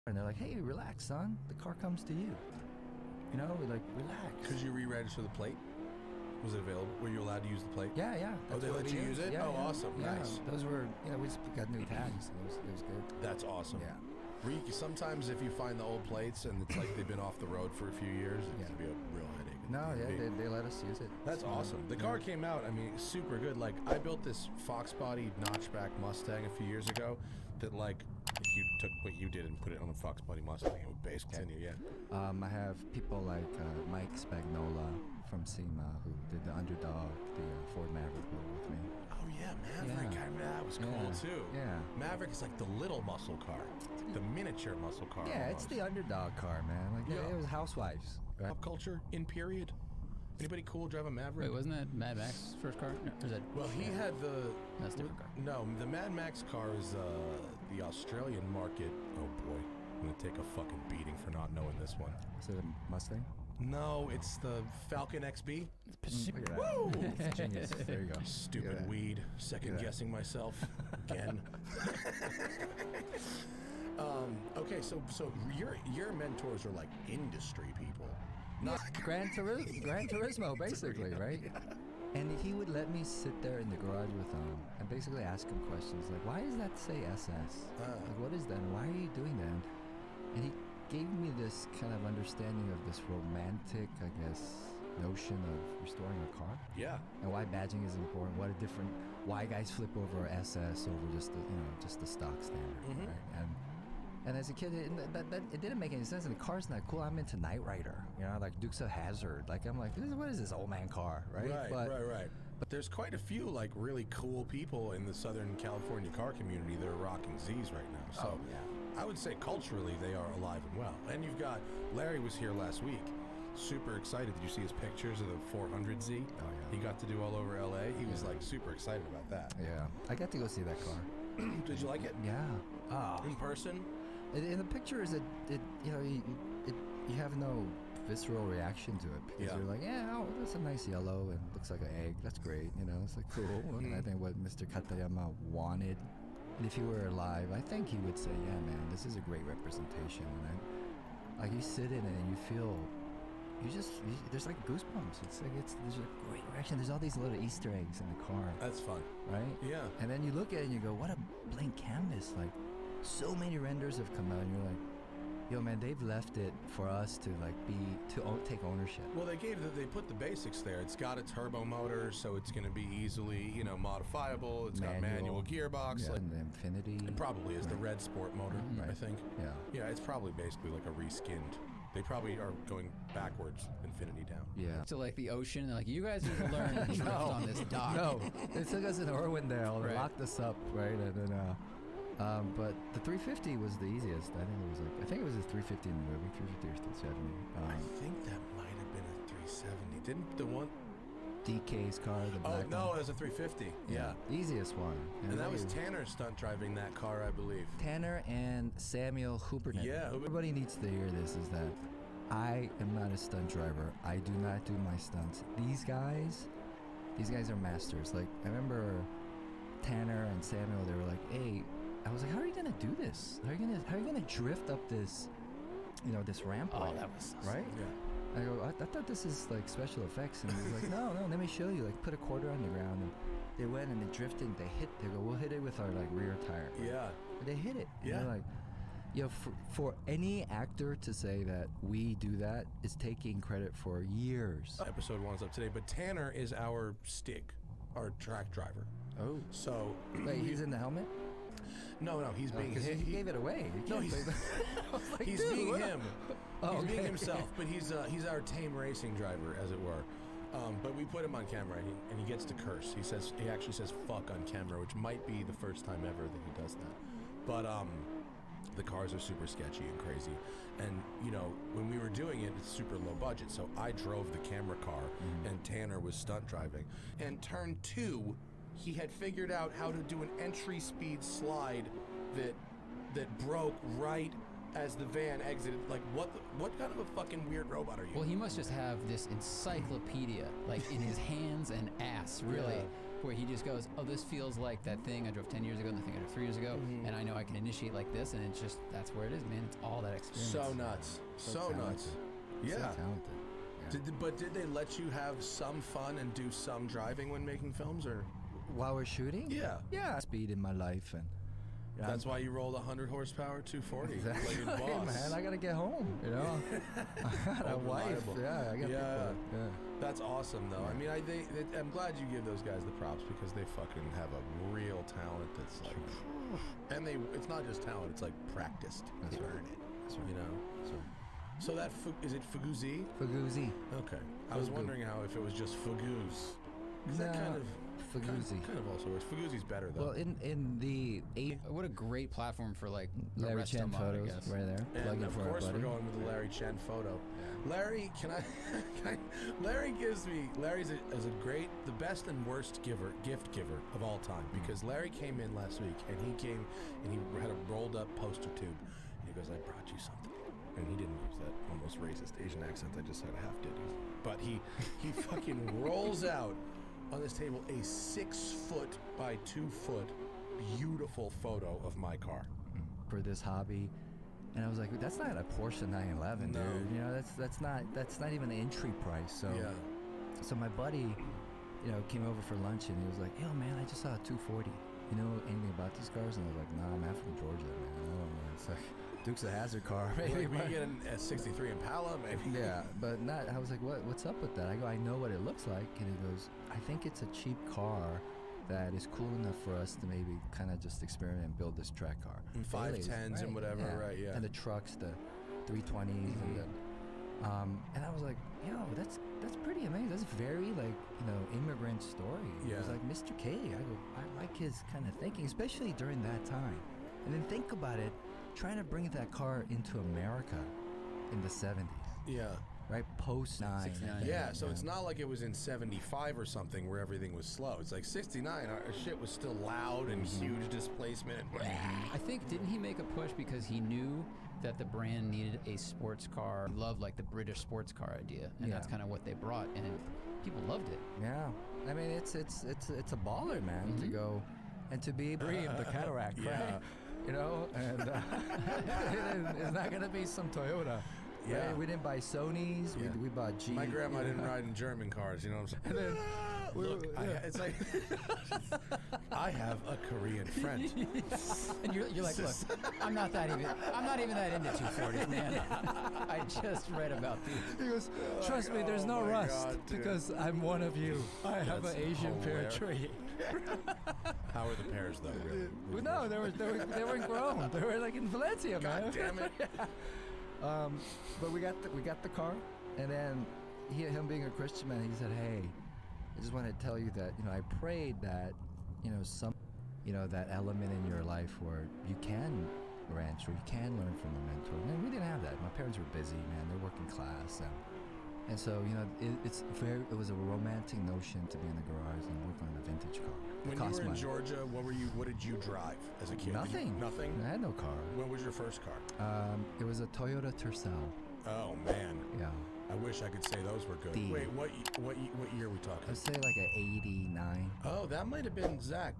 And they're like, hey, relax, son. The car comes to you. You know, we're like, relax. Could you re-register the plate? Was it available? Were you allowed to use the plate? Yeah. Oh, they let you use it? Yeah, awesome. Yeah. Nice. Those were, we just got new tags. It was good. That's awesome. Yeah. Sometimes if you find the old plates and it's like they've been off the road for a few years, it can be a real headache. No, they let us use it. That's awesome. The car came out, I mean, super good. Like, I built this Fox body notchback Mustang a few years ago that, like, if you took what you did and put it on a Fox body Mustang, it would basically continue, I have people like Mike Spec from SEMA who did the Underdog, the Ford Maverick with me. Oh yeah, Maverick. Yeah. That was cool too. Yeah. Maverick is like the little muscle car, the miniature muscle car. Yeah, almost. it's the Underdog car, man. Like it was housewives. Right? Pop culture in period. Anybody cool drive a Maverick? Wait, wasn't that Mad Max's first car? No, or is that? Well, he had the. That's a different car. No, the Mad Max car is the Australian market. Oh boy, I'm gonna take a fucking beating for not knowing this one. Is it a Mustang? No, it's the Falcon XB. Woo! It's genius. There you go. Stupid weed. Second guessing myself again. Okay, so your mentors are like industry people. Not Gran Turismo, basically, right? And he would let me sit there in the garage with him and basically ask him questions like, why does that say SS? Like, what is that? And why are you doing that? And he gave me this kind of understanding of this romantic, I guess, notion of restoring a car. Yeah. And why badging is important. Why guys flip over SS over just the stock standard, right? And as a kid, it didn't make any sense. And the car's not cool. I'm into Knight Rider, like Dukes of Hazzard. Like I'm like, what is this old man car, right? Right. But there's quite a few like really cool people in the Southern California car community that are rocking Z's right now. So I would say culturally they are alive and well. And you've got Larry was here last week. Super excited. Did you see his pictures of the 400Z? Oh yeah. He got to do all over LA. He was like super excited about that. Yeah. I got to go see that car. Did you like it? Yeah. In person? In the pictures, you have no visceral reaction to it because you're like, that's a nice yellow and looks like an egg. That's great, it's like cool. And I think what Mr. Katayama wanted, and if he were alive, I think he would say, yeah, man, this is a great representation. And you sit in it and you feel, there's like goosebumps. It's like there's a great reaction. There's all these little Easter eggs in the car. That's fun, right? Yeah. And then you look at it and you go, what a blank canvas! Like, so many renders have come out, and you're like, yo, man, they've left it for us to take ownership. Well, they put the basics there. It's got a turbo motor, so it's going to be easily, modifiable. It's got manual gearbox. Yeah, and the Infinity. It probably is the red sport motor, I think. Yeah. Yeah, it's probably basically like a reskinned. They probably are going backwards, Infinity down. Yeah. So like the ocean, like you guys need to learn to drift on this dock. No, they took us in Irwindale and locked us up, right? And then, but the 350 was the easiest. I think it was a 350 in the movie, 350 or 370. I think that might have been a 370. Didn't the one? DK's car, the black one. No, it was a 350. Yeah. The easiest one. And that was Tanner stunt driving that car, I believe. Tanner and Samuel Hubernet. Yeah. Everybody needs to hear this, is that I am not a stunt driver. I do not do my stunts. These guys are masters. Like, I remember Tanner and Samuel, they were like, hey, I was like, how are you going to do this? How are you going to drift up this, this ramp? Oh, that was right? Yeah. I go, I thought this is like special effects. And he was like, no, let me show you. Like, put a quarter on the ground. And they went and they drifted. They go, we'll hit it with our like rear tire. Yeah. And they hit it. And yeah. They're like, for any actor to say that we do that is taking credit for years. Episode 1's up today, but Tanner is our stick, our track driver. Oh. So. Wait, he's in the helmet? No, he's being him. He gave it away. He's being him. He's being himself, but he's our tame racing driver, as it were. But we put him on camera, and he gets to curse. He actually says "fuck" on camera, which might be the first time ever that he does that. But the cars are super sketchy and crazy, and when we were doing it, it's super low budget. So I drove the camera car, and Tanner was stunt driving. And turn 2. He had figured out how to do an entry speed slide that broke right as the van exited. Like, what kind of a fucking weird robot are you? Well, he must just have this encyclopedia, like, in his hands and ass, really. Yeah. where he just goes, oh, this feels like that thing I drove 10 years ago and the thing I drove 3 years ago, and I know I can initiate like this, and it's just, that's where it is, man. It's all that experience. So nuts. So nuts. Yeah. So talented. Yeah. Did they let you have some fun and do some driving when making films, or? While we're shooting? Yeah. Yeah. Speed in my life, and that's why you rolled 100 horsepower 240. Exactly. Like your boss. Man, I gotta get home. You know, I got a wife. Reliable. Yeah, I got people. Yeah. That's awesome, though. I mean, I'm glad you give those guys the props because they fucking have a real talent that's like, and it's not just talent; it's like practiced. That's They right. earn it. That's right. You know. That's right. So that is it Fuguzi? Fuguzi. Okay. I was wondering how if it was just Fuguz. Because that kind of Fuguzi. kind of also works. Fuguzi's better though. Well, in the What a great platform for like a Larry resto Chen mod, I photos guess. right there. And Plug in of for our course, we're buddy. going with the Larry Chen photo. Larry, Larry is the best and worst gift giver of all time, because Larry came in last week and he had a rolled up poster tube and he goes, I brought you something. And he didn't use that almost racist Asian accent I just said I half did use. But he fucking rolls out on this table a 6 foot by 2 foot beautiful photo of my car. For this hobby, and I was like, that's not a Porsche 911, No. dude. You know, that's not even the entry price. So Yeah. so my buddy, you know, came over for lunch and he was like, yo man, I just saw a 240. You know anything about these cars? And I was like, nah, I'm from Georgia, man. I don't know. It's like Duke's a hazard car, maybe. Like, we get a 63 Impala, maybe. Yeah, but not. I was like, what's up with that? I go, I know what it looks like, and he goes, I think it's a cheap car that is cool enough for us to maybe kind of just experiment and build this track car. And 510s and whatever, right? Yeah. And the trucks, the 320s, and I was like, yo, that's pretty amazing. That's very like, you know, immigrant story. Yeah. It was like Mr. K. I go, I like his kind of thinking, especially during that time. And then think about it, trying to bring that car into America in the 70s. Yeah. Right, post 9. 69. Yeah, so it's not like it was in 75 or something where everything was slow. It's like 69, our shit was still loud and huge displacement. I think, didn't he make a push because he knew that the brand needed a sports car? He loved like the British sports car idea, and that's kind of what they brought, and people loved it. Yeah, I mean it's a baller, man, to go and to be dream the cataract, Yeah. right? You know, and it's not gonna be some Toyota. Yeah. Right? We didn't buy Sonys. Yeah. We bought G. My grandma you know? didn't ride in German cars, you know what I'm And saying? then Look, it's like, I have a Korean friend. And you're like, look, I'm not even that into 240s, man. I just read about these. he goes, trust me, there's no Oh my rust God, dude. because I'm one of you. I have That's an Asian pear hilarious. tree. How are the pears, though, really? Well, no, they weren't grown. They were like in Valencia, man. God damn it. But we got the car, and then him being a Christian man, he said, "Hey, I just want to tell you that I prayed that that element in your life where you can ranch or you can learn from a mentor." And we didn't have that. My parents were busy, man. They're working class, and so it was a romantic notion to be in the garage and work on a vintage car. It When you cost were in money. Georgia, what did you drive as a kid? Nothing. Nothing? I had no car. What was your first car? It was a Toyota Tercel. Oh, man. Yeah. I wish I could say those were good. D. Wait, what year are we talking? I'd say like an 89. Oh, that might have been Zach.